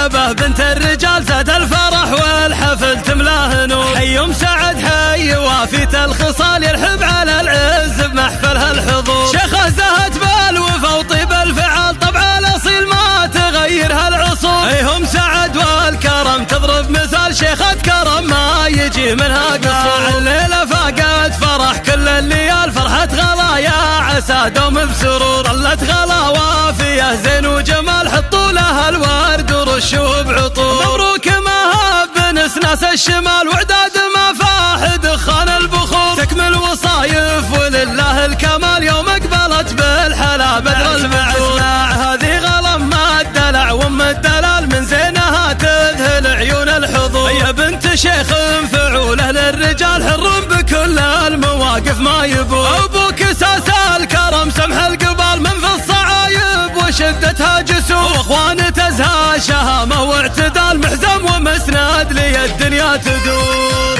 ملعبه بنت الرجال زاد الفرح والحفل تملاه نور. حي سعد حي وافيت الخصال يرحب على العز بمحفلها الحضور. شيخة زهت بالوفا وطيب الفعال طبع الاصيل ما تغيرها العصور. هم سعد والكرم تضرب مثال شيخة كرم ما يجي منها قصور. الليلة فاقت فرح كل الليال فرحة غلا يا عسى دوم بسرور. ظلت غلا وافية زين وجمال حطوا لها الورد ورشوا بعطور. مبروك مهاب بنسناس الشمال وعداد ما فاح دخان البخور. تكمل وصايف ولله الكمال يوم اقبلت بالحلا بدر المعسول. هذه غلم ما الدلع وام الدلال من زينها تذهل عيون الحضور. يا بنت شيخ فعوله للرجال حر بكل المواقف ما يبور. ابوك اساس الكرم سمح القبال من في الصعايب وشدتها جسور. واخوان تزهى شهامه واعتدال محزم ومسند لي الدنيا تدور.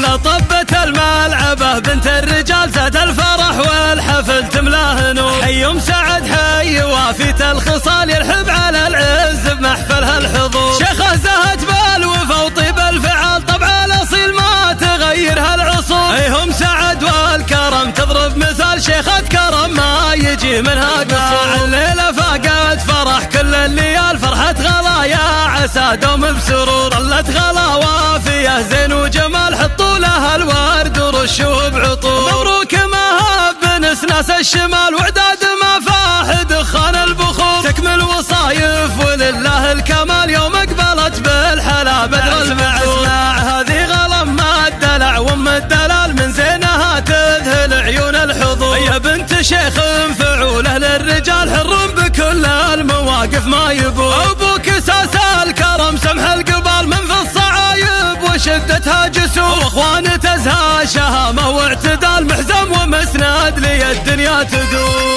لا طبت الملعبه بنت الرجال زاد الفرح والحفل تملاه نور. حي سعد حي وافيت الخصال يرحب على العز بمحفلها الحضور. شيخة زهت بالوفا وطيب الفعال طبع الاصيل ما تغيرها العصور. هم سعد والكرم تضرب مثال شيخة كرم ما يجي منها قصور. الليلة فاقت فرح كل الليال فرحة غلا يا عسى دوم بسرور. ظلت غلا وافية زين وجمال حطوا لها الورد ورشوا بعطور. مبروك مهاب بنسناس الشمال وعداد ما فاح دخان البخور. تكمل وصايف ولله الكمال يوم اقبلت بالحلا بدر المعسول. هذه غلم ما الدلع وام الدلال من زينها تذهل عيون الحضور. يا بنت شيخ فعوله للرجال حر بكل المواقف ما يبور. ابوك اساس الكرم سمح القبال من في الصعايب وشدتها جسور. واخوان تزهى شهامه واعتدال محزم ومسند لي الدنيا تدور.